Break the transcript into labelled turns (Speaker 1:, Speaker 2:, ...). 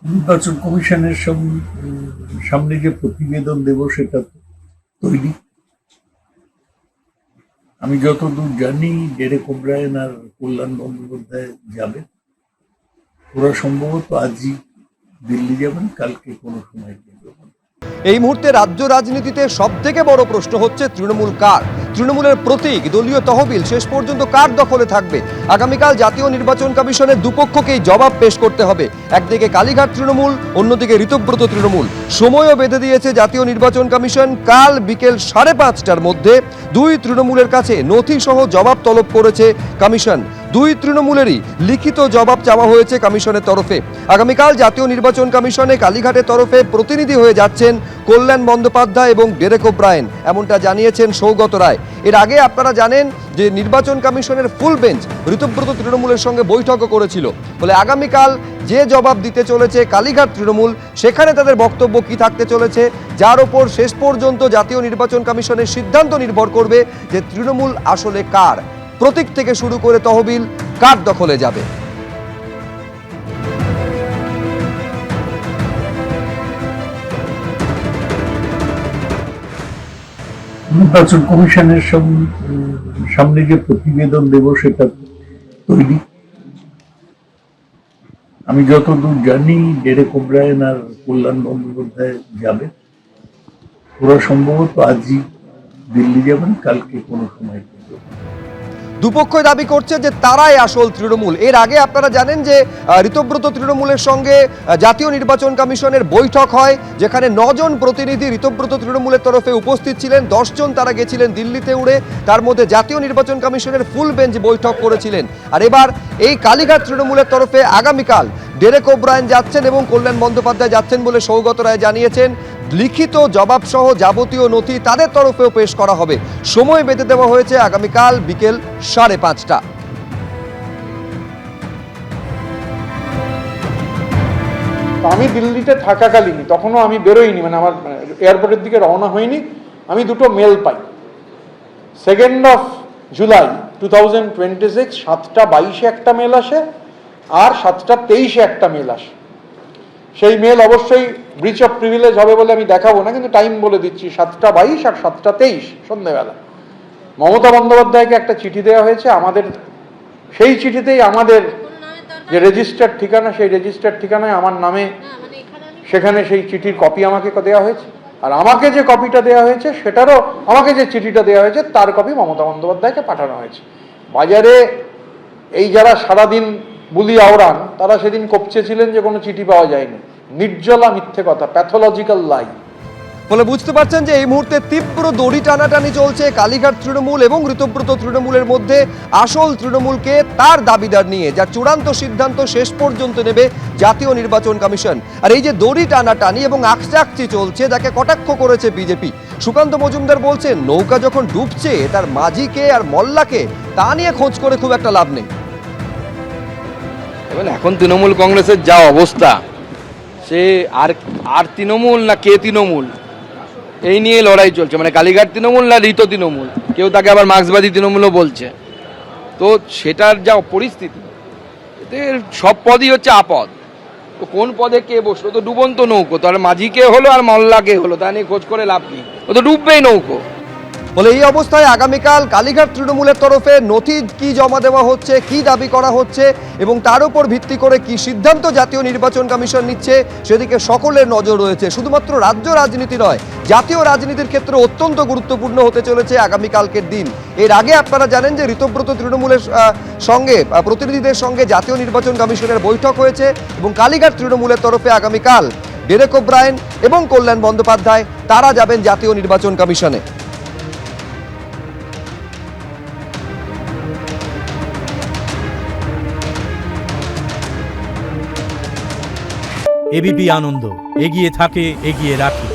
Speaker 1: নির্বাচন কমিশনের সামনে যে প্রতিবেদন দেব সেটা তৈরি। আমি যতদূর জানি ডেরেক ওব্রায়েন আর কল্যাণ বন্দ্যোপাধ্যায় যাবে। ওরা সম্ভবত আজই দিল্লি যাবেন, কালকে কোনো সময় যাবেন।
Speaker 2: এই মুহূর্তে রাজ্য রাজনীতিতে সবথেকে বড় প্রশ্ন হচ্ছে তৃণমূল কার, তৃণমূলের প্রতীক দলীয় তহবিল শেষ পর্যন্ত কার দখলে থাকবে। আগামীকাল জাতীয় নির্বাচন কমিশনের দুপক্ষকেই জবাব পেশ করতে হবে। একদিকে কালীঘাট তৃণমূল, অন্যদিকে ঋতব্রত তৃণমূল। সময়ও বেঁধে দিয়েছে জাতীয় নির্বাচন কমিশন। কাল বিকেল 5:30টার মধ্যে দুই তৃণমূলের কাছে নথি সহ জবাব তলব করেছে কমিশন। দুই তৃণমূলেরই লিখিত জবাব চাওয়া হয়েছে কমিশনের তরফে। আগামীকাল জাতীয় নির্বাচন কমিশনে কালীঘাটের তরফে প্রতিনিধি হয়ে যাচ্ছেন কল্যাণ বন্দ্যোপাধ্যায় এবং ডেরেক ওব্রায়েন, এমনটা জানিয়েছেন সৌগত রায়। এর আগে আপনারা জানেন যে নির্বাচন কমিশনের ফুল বেঞ্চ ঋতব্রত তৃণমূলের সঙ্গে বৈঠকও করেছিল। ফলে আগামীকাল যে জবাব দিতে চলেছে কালীঘাট তৃণমূল, সেখানে তাদের বক্তব্য কি থাকতে চলেছে, যার ওপর শেষ পর্যন্ত জাতীয় নির্বাচন কমিশনের সিদ্ধান্ত নির্ভর করবে যে তৃণমূল আসলে কার, প্রতীক থেকে শুরু করে তহবিল কার দখলে যাবে।
Speaker 1: নির্বাচন কমিশনের সামনে যে প্রতিবেদন দেব সেটা তৈরি। আমি যতদূর জানি ডেরেক ওব্রায়েন আর কল্যাণ বন্দ্যোপাধ্যায় যাবে। ওরা সম্ভবত আজই দিল্লি যাবেন, কালকে কোনো সময় যাবেন।
Speaker 2: দুপক্ষই দাবি করছে যে তারাই আসল তৃণমূল। এর আগে আপনারা জানেন যে ঋতব্রত তৃণমূলের সঙ্গে জাতীয় নির্বাচন কমিশনের বৈঠক হয়, যেখানে 9 জন প্রতিনিধি ঋতব্রত তৃণমূলের তরফে উপস্থিত ছিলেন। 10 জন তারা গেছিলেন দিল্লিতে উড়ে, তার মধ্যে জাতীয় নির্বাচন কমিশনের ফুল বেঞ্চ বৈঠক করেছিলেন। আর এবার এই কালীঘাট তৃণমূলের তরফে আগামীকাল ডেরেক ওব্রায়েন যাচ্ছেন এবং কল্যাণ বন্দ্যোপাধ্যায় যাচ্ছেন বলে সৌগত রায় জানিয়েছেন। লিখিত জবাব সহ যাবতীয় নথি তাদের তরফেও পেশ করা হবে। সময় বেঁধে দেওয়া হয়েছে আগামীকাল বিকেল 5:30টা।
Speaker 3: আমি দিল্লিতে থাকাকালীনই, তখনও আমি বেরোইনি, মানে আমার এয়ারপোর্টের দিকে রওনা হয়নি, আমি দুটো মেল পাই। 2 জুলাই 2026 7:22 একটা মেল আসে, আর 7:23 একটা মেল আসে। সেই মেল অবশ্যই ব্রিচ অফ প্রিভিলেজ হবে বলে আমি দেখাবো না, কিন্তু টাইম বলে দিচ্ছি, 7:22 আর 7:23 সন্ধ্যেবেলা মমতা বন্দ্যোপাধ্যায়কে একটা চিঠি দেওয়া হয়েছে। আমাদের সেই চিঠিতেই আমাদের যে রেজিস্টার্ড ঠিকানা, সেই রেজিস্টার্ড ঠিকানায় আমার নামে সেখানে সেই চিঠির কপি আমাকে দেওয়া হয়েছে। আর আমাকে যে কপিটা দেওয়া হয়েছে সেটারও, আমাকে যে চিঠিটা দেওয়া হয়েছে তার কপি মমতা বন্দ্যোপাধ্যায়কে পাঠানো হয়েছে। বাজারে এই যারা সারাদিন বুলি আওড়ান, তারা সেদিন কপচেছিলেন যে কোনো চিঠি পাওয়া যায়নি। নির্জলা মিথ্যে কথা, প্যাথোলজিক্যাল লাই।
Speaker 2: ফলে বুঝতে পারছেন যে এই মুহূর্তে তীব্র দড়ি টানাটানি চলছে কালীঘাট তৃণমূল এবং ঋতব্রত তৃণমূলের মধ্যে। আসল তৃণমূলকে তার দাবিদার নিয়ে যার চূড়ান্ত সিদ্ধান্ত শেষ পর্যন্ত নেবে জাতীয় নির্বাচন কমিশন। আর এই যে দড়ি টানাটানি এবং আকচাকচি চলছে, যাকে কটাক্ষ করেছে বিজেপি। সুকান্ত মজুমদার বলছেন, নৌকা যখন ডুবছে তার মাঝিকে আর মল্লাকে তা নিয়ে খোঁজ করে খুব একটা লাভ নেই।
Speaker 4: এখন তৃণমূল কংগ্রেসের যা অবস্থা, সে আর তৃণমূল না কে তৃণমূল, এই নিয়ে লড়াই চলছে। মানে কালীঘাট তৃণমূল না ঋত তৃণমূল, কেউ তাকে আবার মার্ক্সবাদী তৃণমূলও বলছে। তো সেটার যা পরিস্থিতি, এতে সব পদই হচ্ছে আপদ। তো কোন পদে কে বসলো, তো ডুবন্ত নৌকো, তো আর মাঝি কে হলো আর মল্লা কে হলো, তা নিয়ে খোঁজ করে লাভ নেই, ও তো ডুববেই নৌকো।
Speaker 2: বলে এই অবস্থায় আগামীকাল কালীঘাট তৃণমূলের তরফে নথি কি জমা দেওয়া হচ্ছে, কি দাবি করা হচ্ছে এবং তার উপর ভিত্তি করে কি সিদ্ধান্ত জাতীয় নির্বাচন কমিশন নিচ্ছে, সেদিকে সকলের নজর রয়েছে। শুধুমাত্র রাজ্য রাজনীতি নয়, জাতীয় রাজনীতির ক্ষেত্রে অত্যন্ত গুরুত্বপূর্ণ হতে চলেছে আগামীকালকের দিন। এর আগে আপনারা জানেন যে ঋতব্রত তৃণমূলের সঙ্গে প্রতিনিধিদের সঙ্গে জাতীয় নির্বাচন কমিশনের বৈঠক হয়েছে এবং কালীঘাট তৃণমূলের তরফে আগামীকাল ডেরেক ওব্রায়েন এবং কল্যাণ বন্দ্যোপাধ্যায় তারা যাবেন জাতীয় নির্বাচন কমিশনে।
Speaker 5: এবিপি আনন্দ, এগিয়ে থাকে, এগিয়ে রাখে।